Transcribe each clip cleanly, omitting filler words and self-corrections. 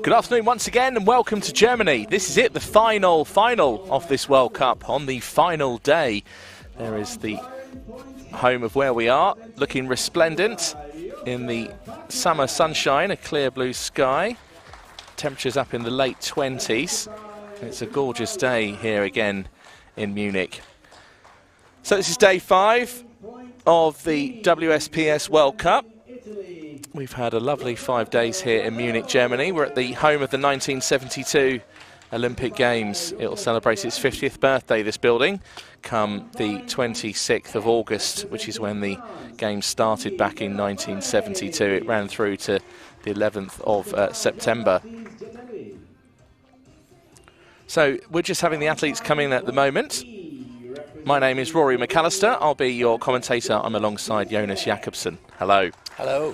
Good afternoon once again and welcome to Germany. This is it, the final of this World Cup. On the final day, there is the home of where we are, looking resplendent in the summer sunshine, a clear blue sky. Temperatures up in the late 20s. It's a gorgeous day here again in Munich. So this is day 5 of the WSPS World Cup. We've had a lovely 5 days here in Munich, Germany. We're at the home of the 1972 Olympic Games. It'll celebrate its 50th birthday, this building, come the 26th of August, which is when the Games started back in 1972. It ran through to the 11th of September. So we're just having the athletes come in at the moment. My name is Rory McAllister. I'll be your commentator. I'm alongside Jonas Jakobsen. Hello. Hello.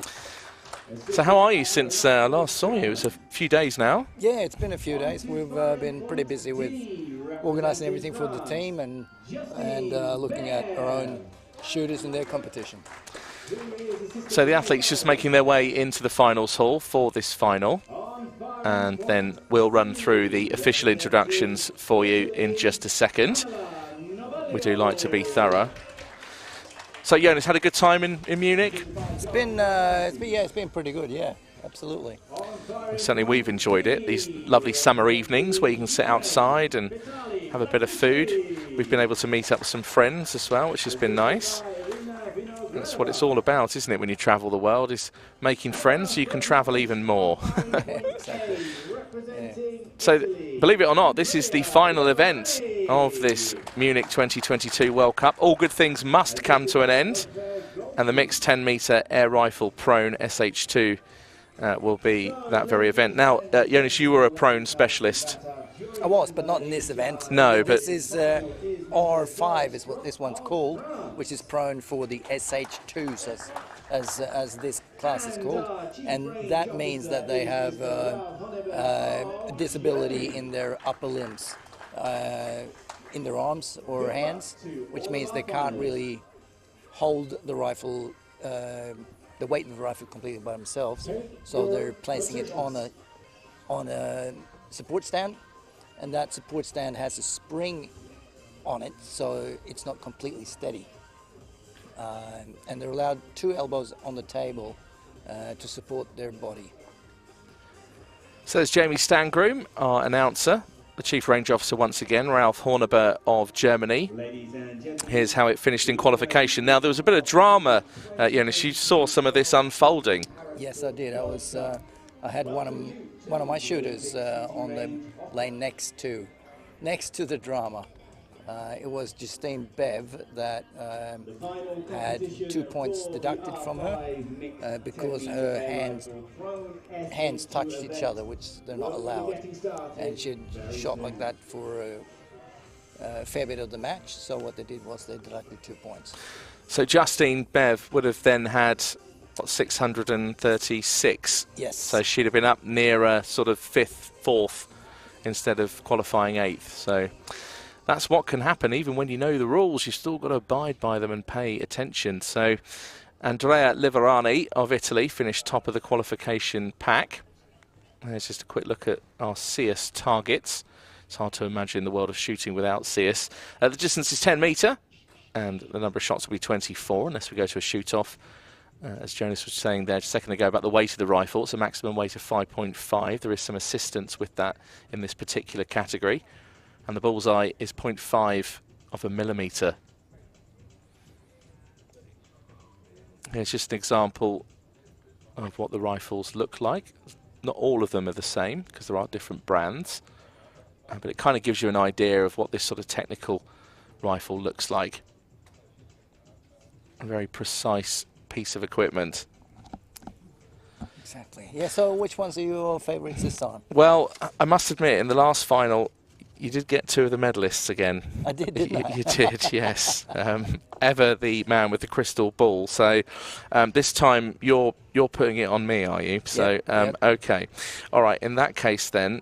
So how are you since I last saw you? It was a few days now. Yeah, it's been a few days. We've been pretty busy with organising everything for the team and looking at our own shooters in their competition. So the athletes just making their way into the finals hall for this final. And then we'll run through the official introductions for you in just a second. We do like to be thorough. So Jonas, had a good time in Munich? It's been pretty good, yeah, absolutely. Certainly we've enjoyed it, these lovely summer evenings where you can sit outside and have a bit of food. We've been able to meet up with some friends as well, which has been nice. That's what it's all about, isn't it, when you travel the world, is making friends so you can travel even more. Exactly. Yeah. So, believe it or not, this is the final event of this Munich 2022 World Cup. All good things must come to an end, and the mixed 10-metre air rifle prone SH2 will be that very event. Now, Jonas, you were a prone specialist. I was, but not in this event. No, this is R5 is what this one's called, which is prone for the SH2s, as this class is called, and that means that they have a disability in their upper limbs, in their arms or hands, which means they can't really hold the rifle, the weight of the rifle completely by themselves. So they're placing it on a support stand. And that support stand has a spring on it, so it's not completely steady. And they're allowed 2 elbows on the table to support their body. So there's Jamie Stangroom, our announcer, the Chief Range Officer once again, Ralph Horneber of Germany. Here's how it finished in qualification. Now, there was a bit of drama, Jonas. You saw some of this unfolding. Yes, I did. I had one of my shooters on the lane next to the drama. It was Justine Bev that had 2 points deducted from her because her hands touched each other, which they're not allowed, and she had shot like that for a fair bit of the match. So what they did was they deducted 2 points. So Justine Bev would have then had 636. Yes. So she'd have been up near sort of 5th, 4th instead of qualifying 8th. So that's what can happen. Even when you know the rules, you've still got to abide by them and pay attention. So Andrea Liverani of Italy finished top of the qualification pack. There's just a quick look at our CS targets. It's hard to imagine the world of shooting without CS. The distance is 10 metre and the number of shots will be 24 unless we go to a shoot-off. As Jonas was saying there just a second ago about the weight of the rifle, it's a maximum weight of 5.5. There is some assistance with that in this particular category. And the bullseye is 0.5 of a millimetre. Here's just an example of what the rifles look like. Not all of them are the same because there are different brands. But it kind of gives you an idea of what this sort of technical rifle looks like. A very precise piece of equipment. Exactly. Yeah, so which ones are your favourites this time? Well, I must admit, in the last final, you did get 2 of the medalists again. I did, didn't I? You did, yes. Ever the man with the crystal ball. So this time you're putting it on me, are you? So yep. Okay. All right, in that case then,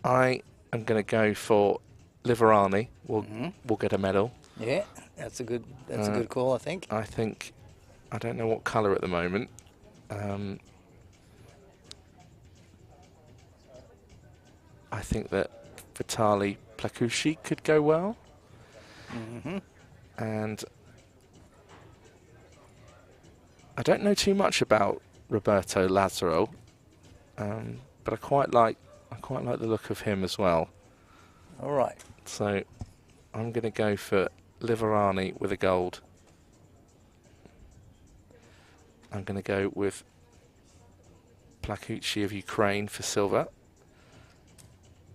I am going to go for Liverani. We'll get a medal. Yeah, that's a good call, I think. I don't know what colour at the moment. I think that Vitaly Plakushi could go well. And I don't know too much about Roberto Lazzaro, but I quite like the look of him as well. All right. So I'm going to go for Liverani with a gold. I'm going to go with Plakushi of Ukraine for silver.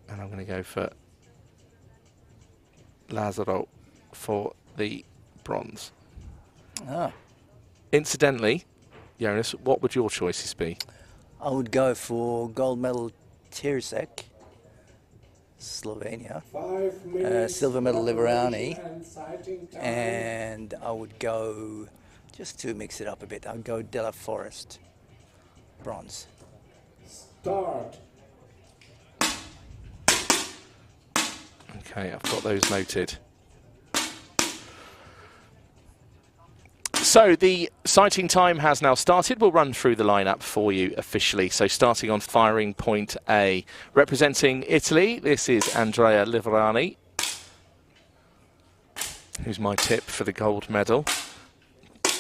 And I'm going to go for Lazzaro for the bronze. Incidentally, Jonas, what would your choices be? I would go for gold medal Tirsek, Slovenia, silver medal Liverani, and I would go, just to mix it up a bit, I would go Della Forest, bronze. Start. Okay, I've got those noted. So the sighting time has now started. We'll run through the lineup for you officially. So starting on firing point A, representing Italy, this is Andrea Liverani, who's my tip for the gold medal.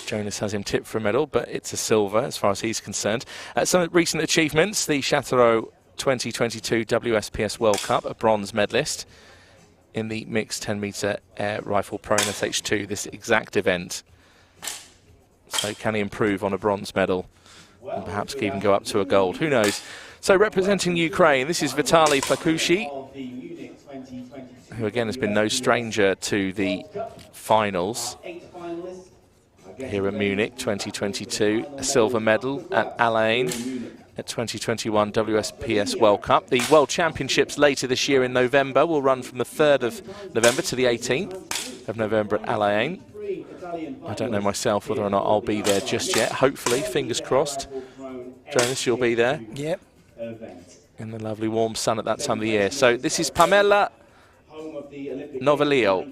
Jonas has him tipped for a medal, but it's a silver as far as he's concerned. Some recent achievements, the Châteauroux 2022 WSPS World Cup, a bronze medalist in the mixed 10-metre air rifle pro in SH2, this exact event. So can he improve on a bronze medal and perhaps even go up to a gold? Who knows? So representing Ukraine, this is Vitaly Plakushi, who again has been no stranger to the finals here at Munich 2022. A silver medal at Alain at 2021 WSPS World Cup. The World Championships later this year in November will run from the 3rd of November to the 18th of November at Alain. I don't know myself whether or not I'll be there just yet. Hopefully, fingers crossed. Jonas, you'll be there? Yep. In the lovely warm sun at that time of the year. So this is Pamela Novelio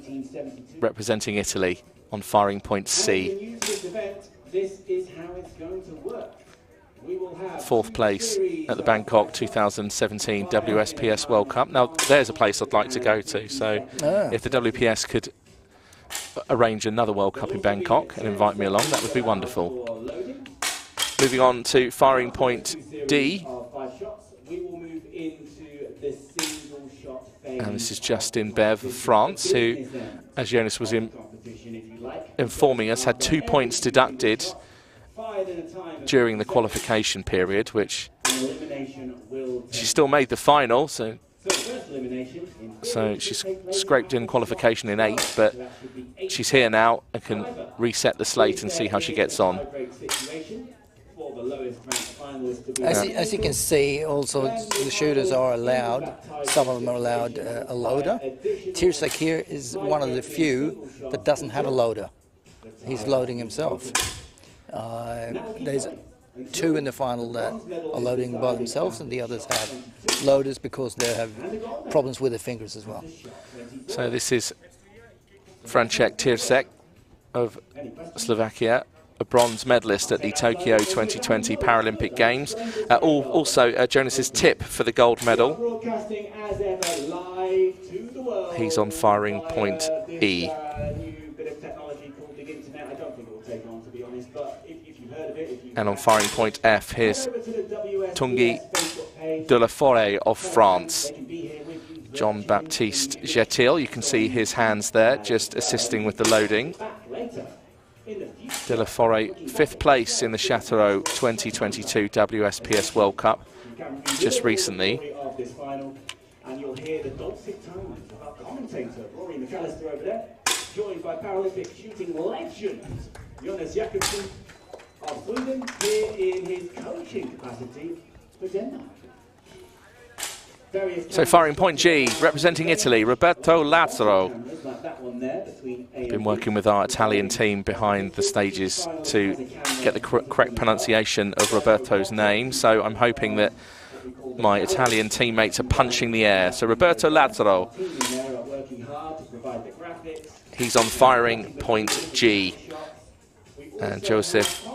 representing Italy on firing point C. Fourth place at the Bangkok 2017 WSPS World Cup. Now, there's a place I'd like to go to. So if the WPS could arrange another World Cup in Bangkok and invite me along, that would be wonderful. Moving on to firing point D. And this is Justin Bev of France, who, as Jonas was informing us, had 2 points deducted during the qualification period, which she still made the final, so she's scraped in qualification in 8th, but she's here now and can reset the slate and see how she gets on. As you can see, also the shooters are allowed, some of them are allowed a loader. Tirsek here is one of the few that doesn't have a loader. He's loading himself. There's 2 in the final that are loading by themselves, and the others have loaders because they have problems with their fingers as well. So this is Francek Tirsek of Slovakia, a bronze medalist at the Tokyo 2020 Paralympic Games. Also, Jonas's tip for the gold medal. He's on firing point E. And on firing point F, here's Tanguy de la Forêt of France. Jean-Baptiste Jetil, you can see his hands there, just assisting with the loading. De la Forêt, 5th place in the Châteauroux 2022 WSPS World Cup just recently. And you'll hear the dulcet tones of our commentator, Rory McAllister over there, joined by Paralympic shooting legend Jonas Jakobsen of Sweden, here in his coaching capacity for Denmark. So firing point G, representing Italy, Roberto Lazzaro. Been working with our Italian team behind the stages to get the correct pronunciation of Roberto's name, so I'm hoping that my Italian teammates are punching the air. So Roberto Lazzaro, he's on firing point G. And Joseph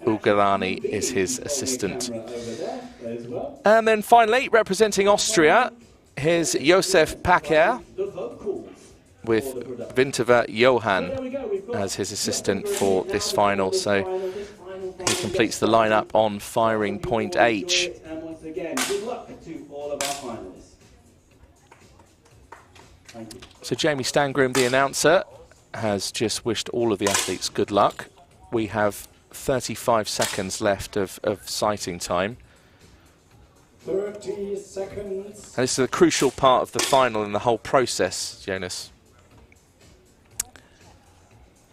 Ugarani is his assistant. And then finally, representing Austria, here's Josef Packer with Vinteva Johan as his assistant for this final. So he completes the lineup on firing point H. And once again, good luck to all of our finalists. Thank you. So Jamie Stangroom, the announcer, has just wished all of the athletes good luck. We have 35 seconds left of sighting time. 30 seconds. And this is a crucial part of the final and the whole process, Jonas.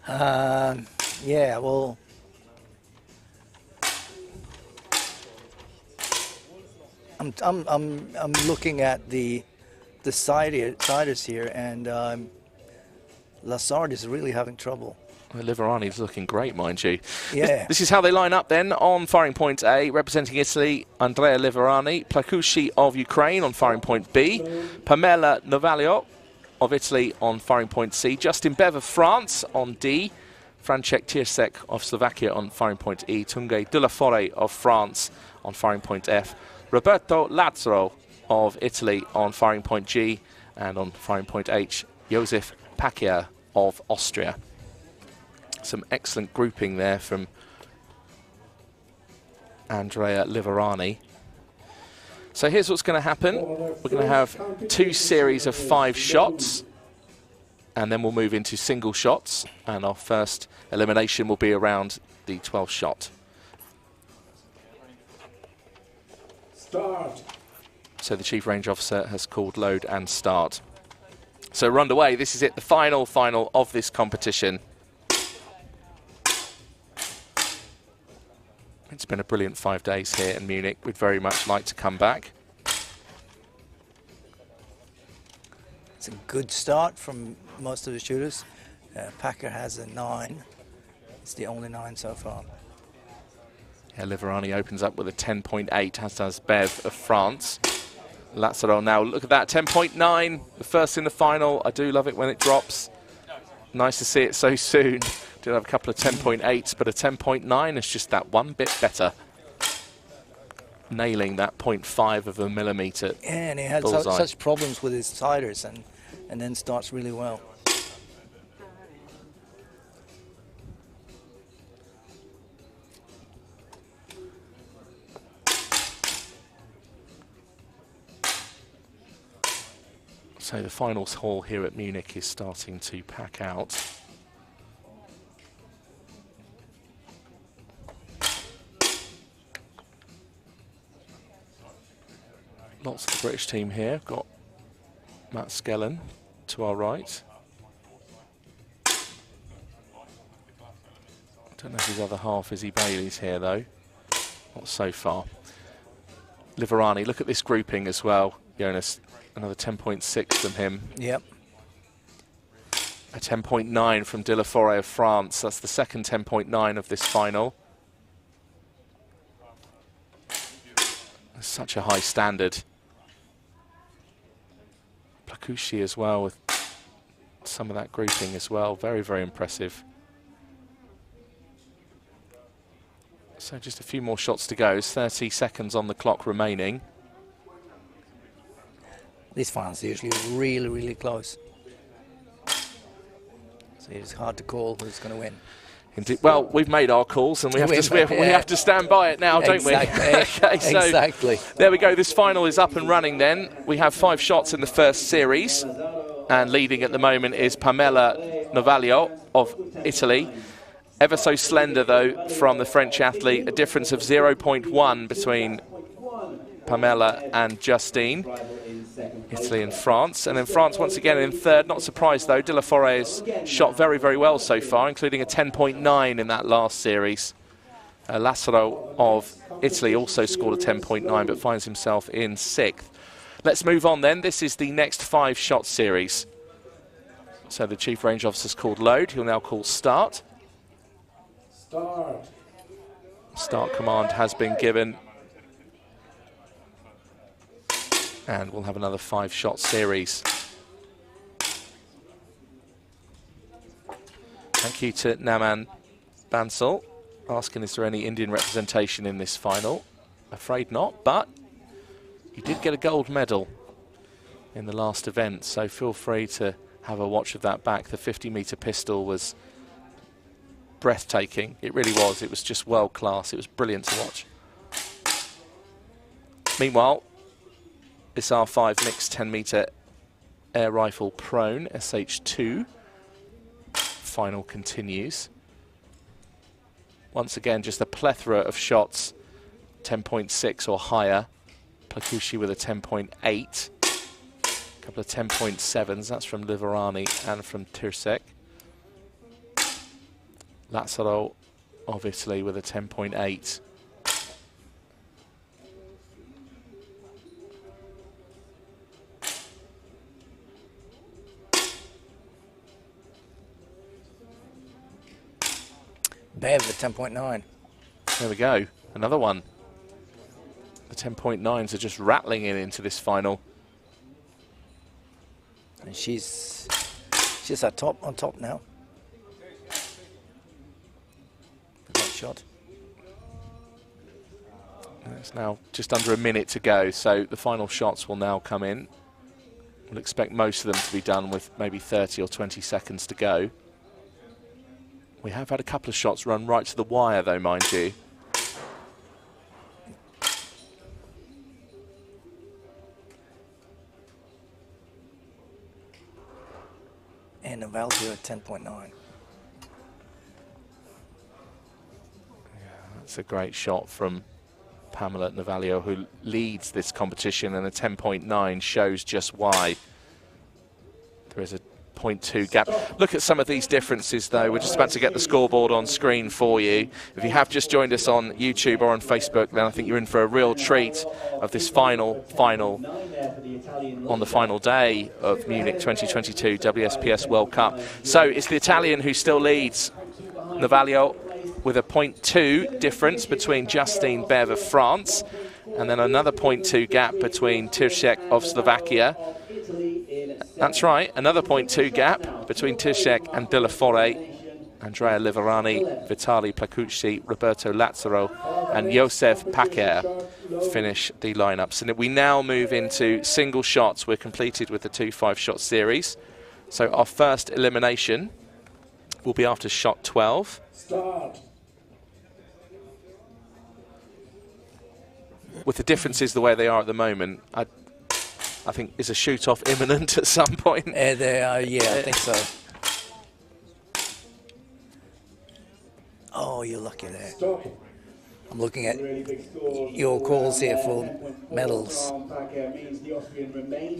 Yeah, well, I'm looking at the siders here, and Lassard is really having trouble. Well, Liverani's looking great, mind you. Yeah. This is how they line up then on firing point A, representing Italy, Andrea Liverani, Plakushi of Ukraine on firing point B, Pamela Novalio of Italy on firing point C, Justin Bev of France on D, Francek Tiersek of Slovakia on firing point E, Tunge de la Forêt of France on firing point F, Roberto Lazzaro of Italy on firing point G, and on firing point H, Josef Packer of Austria. Some excellent grouping there from Andrea Liverani. So here's what's going to happen. We're going to have 2 series of 5 shots, and then we'll move into single shots, and our first elimination will be around the 12th shot. Start. So the Chief Range Officer has called load and start. So we're underway. This is it, the final of this competition. It's been a brilliant 5 days here in Munich. We'd very much like to come back. It's a good start from most of the shooters. Packer has a 9. It's the only 9 so far. Yeah, Liverani opens up with a 10.8, as does Bev of France. Lazzaro now, look at that, 10.9, the first in the final. I do love it when it drops. Nice to see it so soon. Did have a couple of 10.8s, but a 10.9 is just that one bit better. Nailing that 0.5 of a millimetre. Yeah, and he had such problems with his siders, and then starts really well. So the finals hall here at Munich is starting to pack out. Lots of the British team here. Got Matt Skellen to our right. I don't know if his other half, Izzy Bailey's here though. Not so far. Liverani, look at this grouping as well, Jonas. Another 10.6 from him. Yep. A 10.9 from de la Forêt of France. That's the second 10.9 of this final. Such a high standard. Plakushi as well with some of that grouping as well. Very, very impressive. So just a few more shots to go. There's 30 seconds on the clock remaining. These finals are usually really, really close. So it's hard to call who's going to win. Indeed. Well, we've made our calls and we have to stand by it now, don't we? Okay, so exactly. There we go. This final is up and running then. We have 5 shots in the first series. And leading at the moment is Pamela Novalio of Italy. Ever so slender, though, from the French athlete. A difference of 0.1 between Pamela and Justine. Italy and France. And then France once again in third. Not surprised, though. De la Forêt has shot very, very well so far, including a 10.9 in that last series. Lazzaro of Italy also scored a 10.9, but finds himself in 6th. Let's move on then. This is the next 5-shot series. So the Chief Range Officer's called load. He'll now call start. Start command has been given. And we'll have another 5-shot series. Thank you to Naman Bansal asking, is there any Indian representation in this final? Afraid not, but you did get a gold medal in the last event, so feel free to have a watch of that back. The 50-meter pistol was breathtaking. It really was. It was just world class. It was brilliant to watch. Meanwhile, this R5 mixed 10-meter air rifle prone, SH2. Final continues. Once again, just a plethora of shots, 10.6 or higher. Plakushi with a 10.8. A couple of 10.7s, that's from Liverani and from Tirsek. Lazzaro of Italy with a 10.8. Bev at 10.9. There we go, another one. The 10.9s are just rattling into this final. And she's on top now. Great shot. It's now just under a minute to go, so the final shots will now come in. We'll expect most of them to be done with maybe 30 or 20 seconds to go. We have had a couple of shots run right to the wire though, mind you. And Navalio at 10.9. Yeah, that's a great shot from Pamela Navalio, who leads this competition, and a 10.9 shows just why. There is a 0.2 gap. Look at some of these differences though. We're just about to get the scoreboard on screen for you. If you have just joined us on YouTube or on Facebook, then I think you're in for a real treat of this final on the final day of Munich 2022 WSPS World Cup. So it's the Italian who still leads, Navalio, with a 0.2 difference between Justine Bev of France, and then another 0.2 gap between Tirsek of Slovakia. That's right, another 0.2 gap between Tirsek and De La Fore. Andrea Liverani, Vitali Plakucci, Roberto Lazzaro and Josef Packer finish the lineups. And we now move into single shots. We're completed with the 2 5-shot series. So our first elimination will be after shot 12. Start. With the differences the way they are at the moment, I think is a shoot-off imminent at some point. They are, yeah, I think so. Oh, you're lucky there. Stop. I'm looking at your calls here for medals.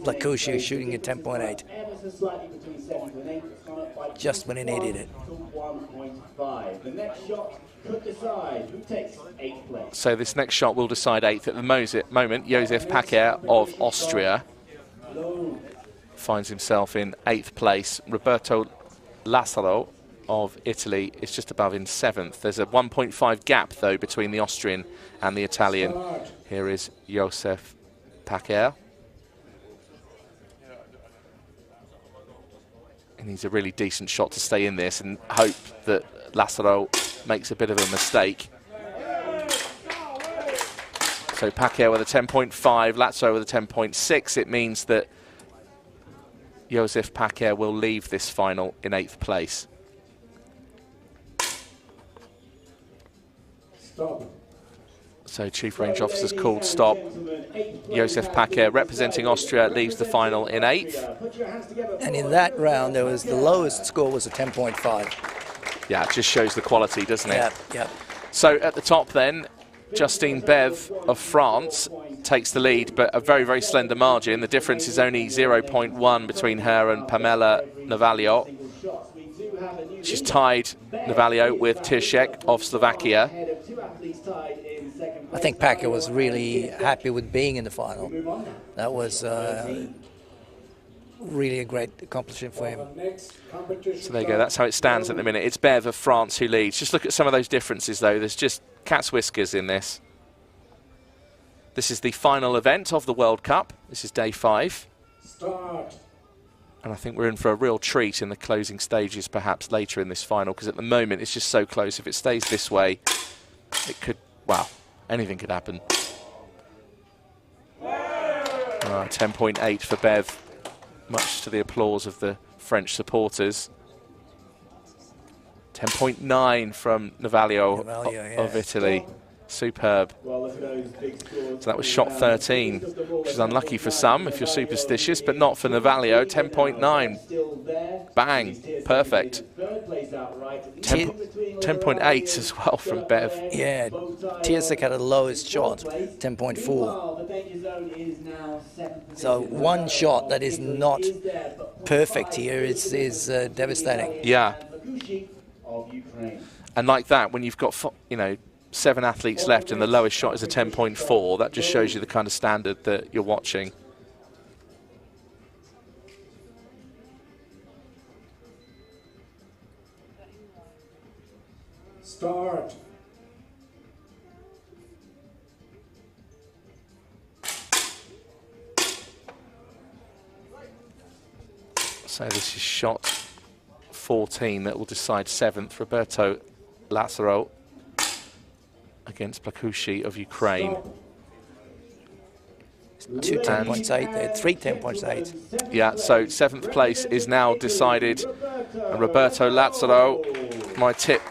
Plakushi shooting at 10.8. Just when he needed it. The next shot could decide who takes 8th place. So this next shot will decide 8th. At the moment, Josef Packer of Austria finds himself in 8th place. Roberto Lazzaro of Italy is just above in 7th. There's a 1.5 gap, though, between the Austrian and the Italian. Here is Josef Packer. He needs a really decent shot to stay in this and hope that Lazzaro makes a bit of a mistake. So Packer with a 10.5, Lazzaro with a 10.6. It means that Josef Packer will leave this final in 8th place. Stop. So Chief Range Officer's called stop. Josef Packer, representing Austria, leaves the final in 8th. And in that round, there was the lowest score was a 10.5. Yeah, it just shows the quality, doesn't it? Yeah, yeah. So at the top then, Justine Bev of France takes the lead, but a very, very slender margin. The difference is only 0.1 between her and Pamela Navalio. She's tied Navalio with Tirsek of Slovakia. I think Packer was really happy with being in the final. That was really a great accomplishment for him. So there you go, that's how it stands at the minute. It's Bev of France who leads. Just look at some of those differences though. There's just cat's whiskers in this. This is the final event of the World Cup. This is day 5. Start. And I think we're in for a real treat in the closing stages, perhaps later in this final, because at the moment it's just so close. If it stays this way, it could, wow, anything could happen. 10.8 for Bev, much to the applause of the French supporters. 10.9 from Navaglio of Italy. Superb. So that was shot 13, which is unlucky for some if you're superstitious, but not for Navaglio. 10.9. Bang. Perfect. 10.8 as well from Bev. Yeah, Tiersek had a lowest shot, 10.4. So one shot that is not perfect here is devastating. Yeah. And like that, when you've got, 7 athletes left and the lowest shot is a 10.4, that just shows you the kind of standard that you're watching. Start. So this is shot 14 that will decide 7th. Roberto Lazaro against Plakushi of Ukraine. 2 10.8, 3 10.8. Yeah, so 7th place is now decided. And Roberto Lazaro, my tip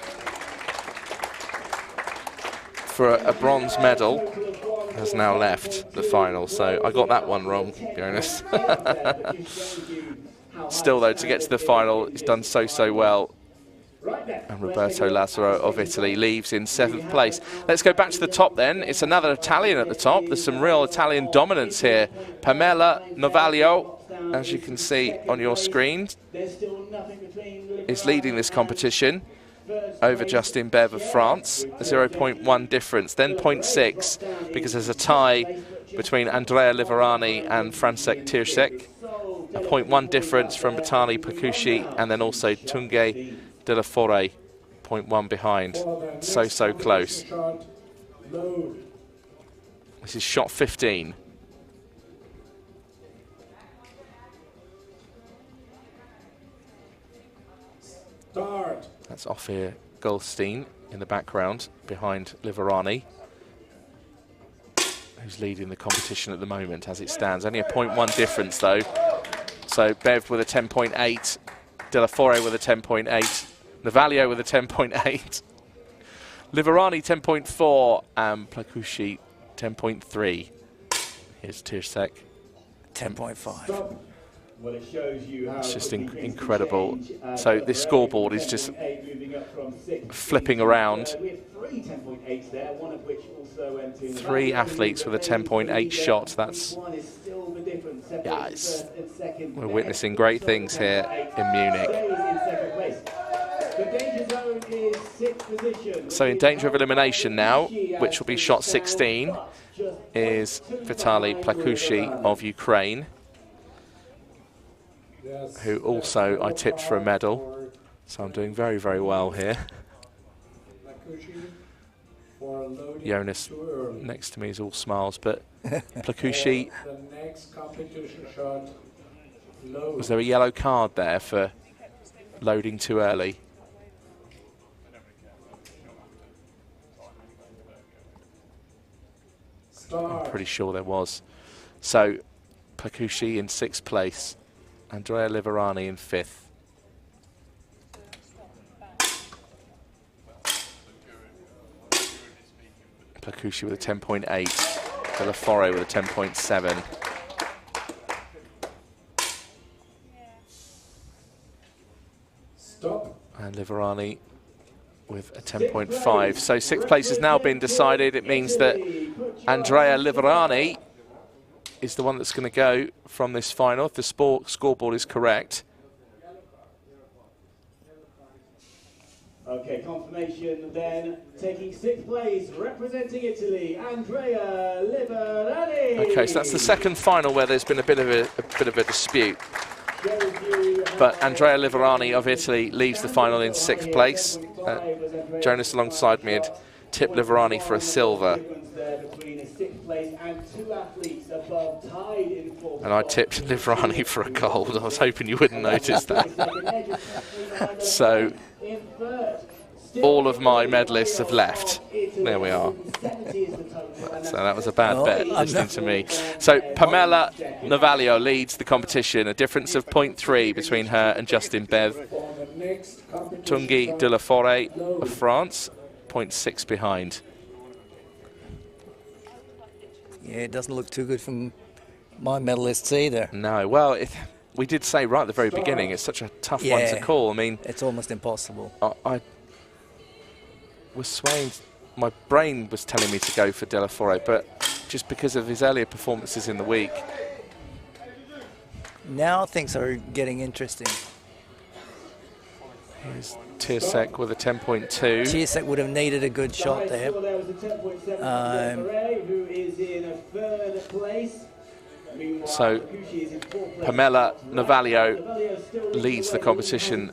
for a bronze medal, has now left the final. So I got that one wrong, to be honest. Still, though, to get to the final, he's done so well. And Roberto Lazaro of Italy leaves in 7th place. Let's go back to the top then. It's another Italian at the top. There's some real Italian dominance here. Pamela Navaglio, as you can see on your screen, is leading this competition over Justin Bev of France. A 0.1 difference, then 0.6 because there's a tie between Andrea Liverani and Francesc Tiersek. A 0.1 difference from Vitaly Plakushi and then also Tunge de la Forêt, 0.1 behind. So close. This is shot 15. Start. That's Ophir Goldstein in the background behind Liverani, who's leading the competition at the moment as it stands. Only a 0.1 difference though. So Bev with a 10.8, De La Forêt with a 10.8, Navaglio with a 10.8, Liverani 10.4, and Plakushi 10.3. Here's Tiersek. 10.5. Well, it shows you how it's just incredible. So this scoreboard is just flipping around. 3 athletes with a 10.8 shot. That's, yeah, we're witnessing great things here in Munich. So in danger of elimination now, which will be shot 16, is Vitaly Plakushi of Ukraine, who also I tipped for a medal. So I'm doing very well here. Jonas next to me is all smiles, but Plakushi, was there a yellow card there for loading too early? I'm pretty sure there was. So Plakushi in 6th place, Andrea Liverani in 5th. Plakushi with a 10.8, De La Forêt with a 10.7. Stop. And Liverani with a 10.5. So 6th place has now been decided. It means that Andrea Liverani is the one that's going to go from this final, if the scoreboard is correct. Okay, confirmation then. Taking 6th place, representing Italy, Andrea Liverani. Okay, so that's the second final where there's been a bit of a dispute. But Andrea Liverani of Italy leaves the final in 6th place. Jonas alongside me had tipped Liverani for a silver. Between a 6th place and 2 athletes above, tied in fourth. And I tipped Livrani for a gold. I was hoping you wouldn't notice that. So all of my medalists have left. There we are. So that was a bad bet, listening to me. So Pamela Navalio leads the competition, a difference of 0.3 between her and Justin Bev. Tanguy de la Forêt of France, 0.6 behind. Yeah, it doesn't look too good from my medalists either. No, well, we did say right at the very beginning, it's such a tough one to call. I mean, it's almost impossible. I was swaying. My brain was telling me to go for De La Forêt, but just because of his earlier performances in the week. Now things are getting interesting. Here's Tiersek with a 10.2. Tiersek would have needed a good shot there. Who is in a third place. So Pamela Navalio leads the competition,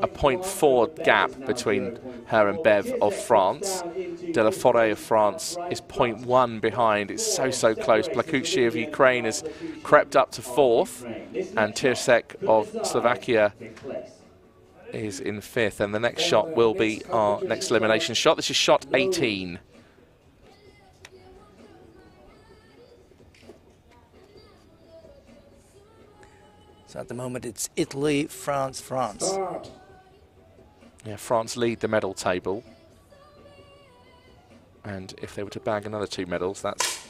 a 0.4 gap between her and Bev of France. De La Forêt of France is 0.1 behind. It's so close. Plakucci of Ukraine has crept up to fourth, and Tiersek of Slovakia is in fifth. And the next shot will be our next elimination shot. This is shot 18. So at the moment it's Italy, France, France. Yeah, France lead the medal table. And if they were to bag another 2 medals, that's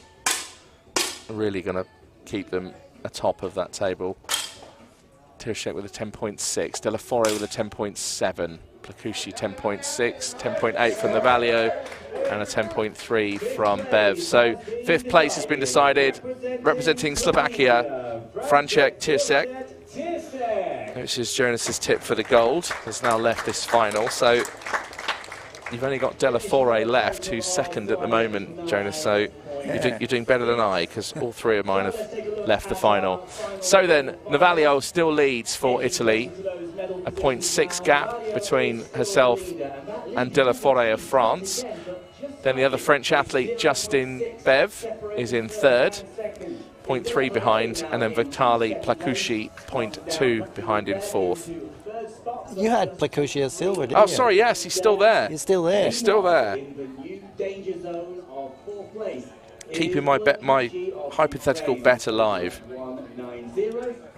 really going to keep them atop of that table. Tiersek with a 10.6, De La Forêt with a 10.7, Plakucci 10.6, 10.8 from Navalio, and a 10.3 from Bev. So 5th place has been decided, representing Slovakia, František Tiersek, which is Jonas's tip for the gold, has now left this final. So you've only got De La Forêt left, who's second at the moment, Jonas. So you're doing better than I, because all 3 of mine have left the final. So then, Navalio still leads for Italy, a 0.6 gap between herself and De La Forêt of France. Then the other French athlete, Justin Bev, is in third, 0.3 behind, and then Vitaly Plakucci, 0.2 behind in fourth. You had Plakucci as silver, didn't you? Oh, sorry, yes, he's still there. He's still there. He's still there. Keeping my hypothetical bet alive.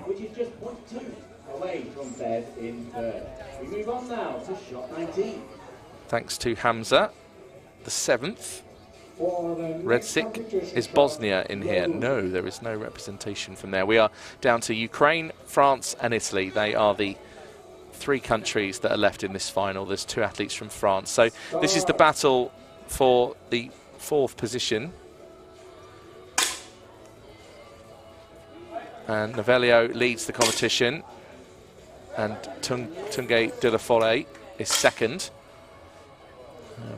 Which is just 0.2 away from Bev in third. We move on now to shot 19. Thanks to Hamza, the 7th. Redsik. Is Bosnia in here? No, there is no representation from there. We are down to Ukraine, France and Italy. They are the 3 countries that are left in this final. There's 2 athletes from France. So this is the battle for the 4th position. And Navalio leads the competition, and Tanguy de la Forêt is second.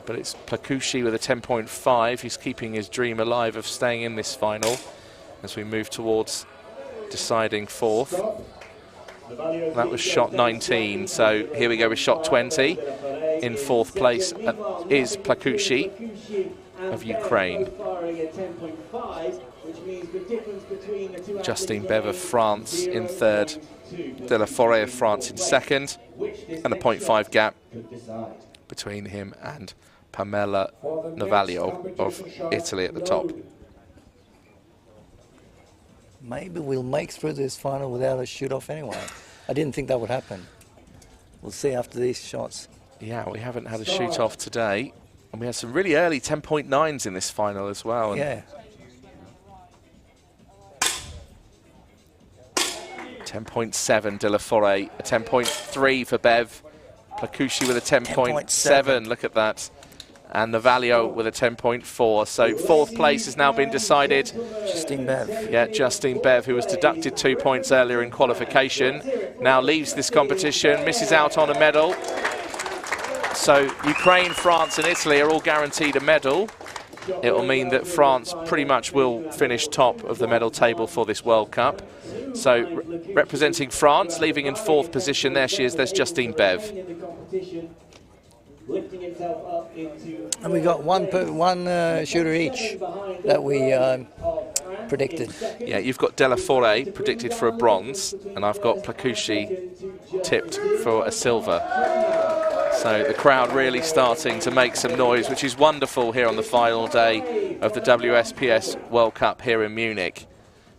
But it's Plakucci with a 10.5. He's keeping his dream alive of staying in this final as we move towards deciding 4th. That was shot 19, so here we go with shot 20. In 4th place is Plakucci of Ukraine. Justine Bev of France in third, De La Forêt of France in second, and a 0.5 gap between him and Pamela Navalio of Italy at the top. Maybe we'll make through this final without a shoot-off anyway. I didn't think that would happen. We'll see after these shots. Yeah, we haven't had a shoot-off today, and we had some really early 10.9s in this final as well. Yeah. 10.7 De La Forêt, a 10.3 for Bev, Plakucci with a 10.7, look at that, and Navalio with a 10.4. So 4th place has now been decided. Justine Bev. Yeah, Justine Bev, who was deducted 2 points earlier in qualification, now leaves this competition, misses out on a medal. So Ukraine, France and Italy are all guaranteed a medal. It will mean that France pretty much will finish top of the medal table for this World Cup. So representing France, leaving in 4th position, there she is, there's Justine Bev. And we got one shooter each that we predicted. Yeah, you've got Della Fore predicted for a bronze, and I've got Plakushi tipped for a silver. So the crowd really starting to make some noise, which is wonderful here on the final day of the WSPS World Cup here in Munich.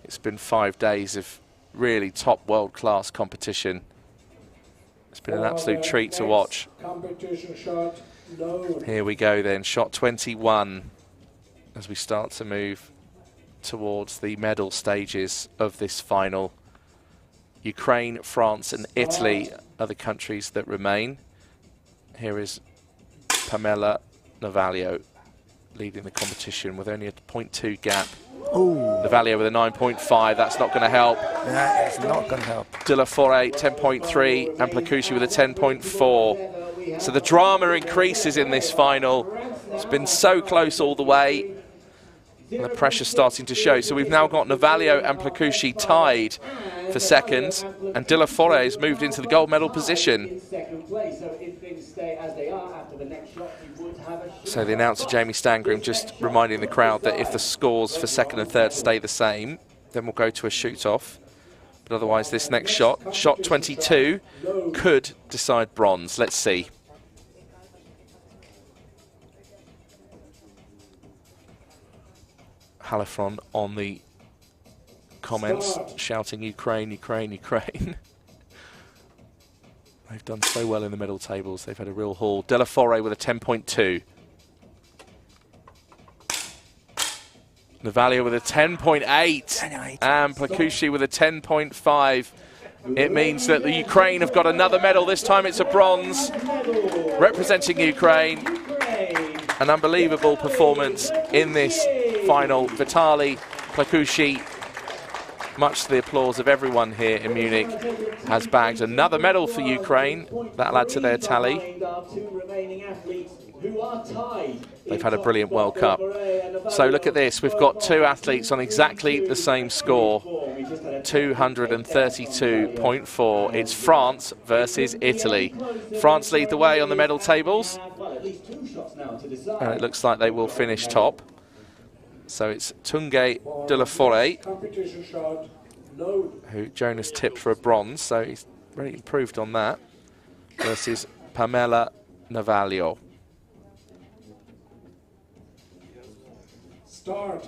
It's been 5 days of really top world-class competition. It's been an absolute treat to watch. Here we go then, shot 21 as we start to move towards the medal stages of this final. Ukraine, France and Italy are the countries that remain. Here is Pamela Navaglio leading the competition with only a 0.2 gap. Ooh. Navaglio with a 9.5, that's not going to help. That is not going to help. De La Fore 10.3 and Plakushi with a 10.4. So the drama increases in this final. It's been so close all the way. And the pressure starting to show. So we've now got Navaglio and Plakushi tied for second, and De La Fore has moved into the gold medal position. So the announcer Jamie Stangram just reminding the crowd that if the scores for second and third stay the same, then we'll go to a shoot-off. But otherwise this next shot, shot 22, could decide bronze. Let's see. Halifron on the comments, shouting Ukraine, Ukraine, Ukraine. They've done so well in the medal tables. They've had a real haul. De La Fore with a 10.2. Navaglio with a 10.8. And Plakushi with a 10.5. It means that the Ukraine have got another medal. This time it's a bronze. Representing Ukraine. An unbelievable performance in this final. Vitaly Plakushi, much to the applause of everyone here in Munich, has bagged another medal for Ukraine. That'll add to their tally. They've had a brilliant World Cup. So look at this, we've got two athletes on exactly the same score, 232.4. It's France versus Italy. France lead the way on the medal tables, and it looks like they will finish top. So it's Tanguy De La Fore, who Jonas tipped for a bronze, so he's really improved on that, versus Pamela Navaglio. Start.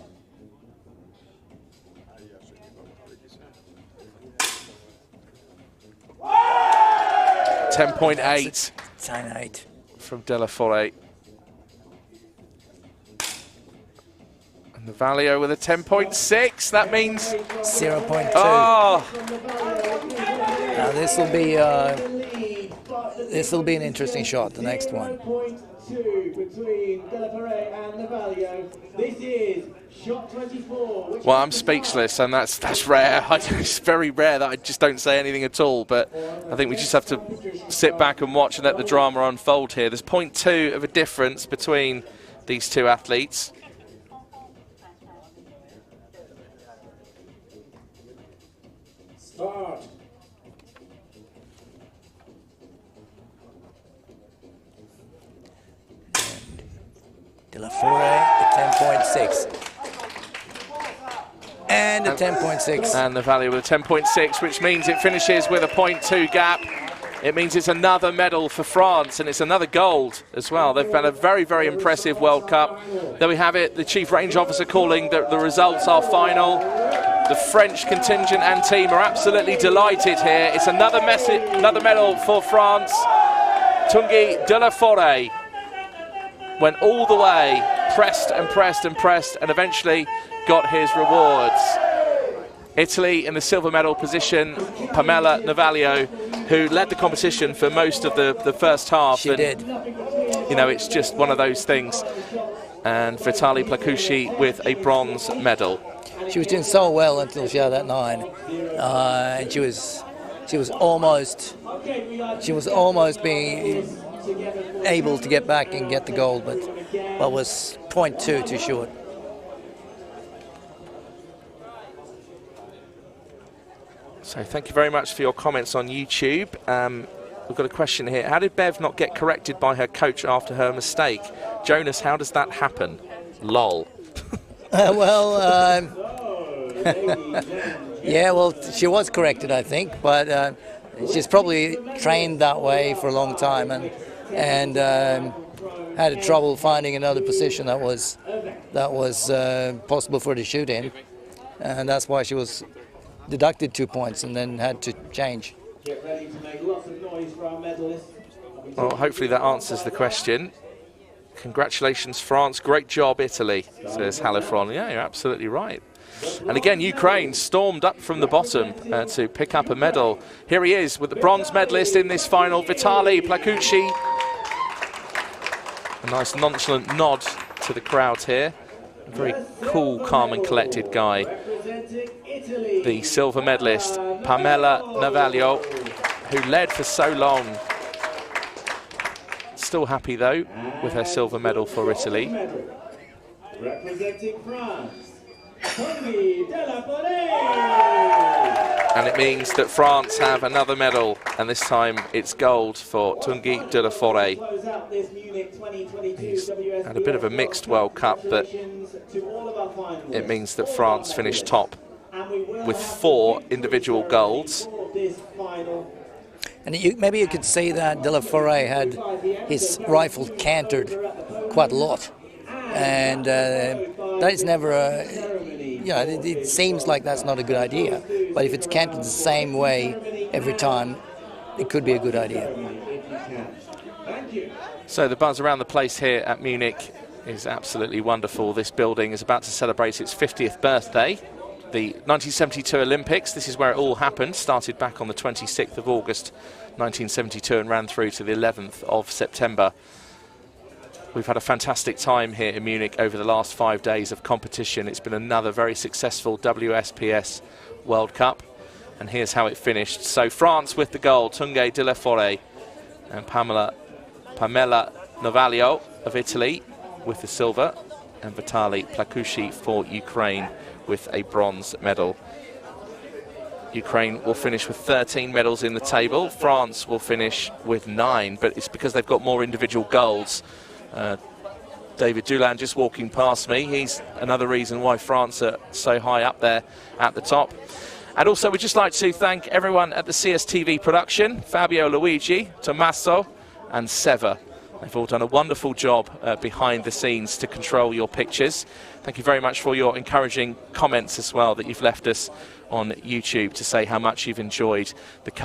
10.8 10.8 from De La Fore. And Navaglio with a 10.6. That means 0.2. Oh, Now this will be an interesting shot. The next one. Between De La Fore and Navaglio. This is shot 24. well, I'm speechless, and that's rare. It's very rare that I just don't say anything at all. But I think we just have to sit back and watch and let the drama unfold here. There's 0.2 of a difference between these two athletes. Start. De La Fore, a 10.6. And a 10.6. And Navaglio with a 10.6, which means it finishes with a 0.2 gap. It means it's another medal for France, and it's another gold as well. They've had a very, very impressive World Cup. There we have it, the Chief Range Officer calling that the results are final. The French contingent and team are absolutely delighted here. It's another medal for France. Tanguy De La Fore went all the way, pressed and pressed and pressed, and eventually got his rewards. Italy in the silver medal position, Pamela Navaglio, who led the competition for most of the first half. She did. You know, it's just one of those things. And Vitaly Plakushi with a bronze medal. She was doing so well until she had that 9, and she was almost being able to get back and get the gold, but was 0.2 too short. So thank you very much for your comments on YouTube. We've got a question here. How did Bev not get corrected by her coach after her mistake? Jonas, how does that happen? Lol. Well, Yeah, well, she was corrected, I think, but she's probably trained that way for a long time and had trouble finding another position that was possible for her to shoot in, and that's why she was deducted 2 points and then had to change. Get ready to make lots of noise for our medalists. Well, hopefully that answers the question. Congratulations, France. Great job, Italy, says Halifron. Yeah, you're absolutely right. And again, Ukraine stormed up from the bottom to pick up a medal. Here he is with the bronze medalist in this final, Vitaly Plakucci. A nice nonchalant nod to the crowd here. A very cool, calm and collected guy. The silver medalist, Pamela Navaglio, who led for so long. Still happy though with her silver medal for Italy. Representing France, and it means that France have another medal, and this time it's gold for Tanguy de la Forêt. He's had a bit of a mixed World Cup, but it means that France finished top with 4 individual golds. And maybe you could say that De La Forêt had his rifle cantered quite a lot, and that is never it seems like that's not a good idea, but if it's cantered the same way every time, it could be a good idea. So the buzz around the place here at Munich is absolutely wonderful. This building is about to celebrate its 50th birthday. The 1972 Olympics, this is where it all happened, started back on the 26th of August 1972 and ran through to the 11th of September. We've had a fantastic time here in Munich over the last 5 days of competition. It's been another very successful WSPS World Cup, and here's how it finished. So France with the gold, Tanguy de la Forêt, and Pamela Navaglio of Italy with the silver, and Vitaly Plakucci for Ukraine with a bronze medal. Ukraine will finish with 13 medals in the table. France will finish with 9, but it's because they've got more individual golds. David Dulin just walking past me. He's another reason why France are so high up there at the top. And also we'd just like to thank everyone at the CSTV production, Fabio, Luigi, Tommaso and Seva. They've all done a wonderful job behind the scenes to control your pictures. Thank you very much for your encouraging comments as well that you've left us on YouTube to say how much you've enjoyed the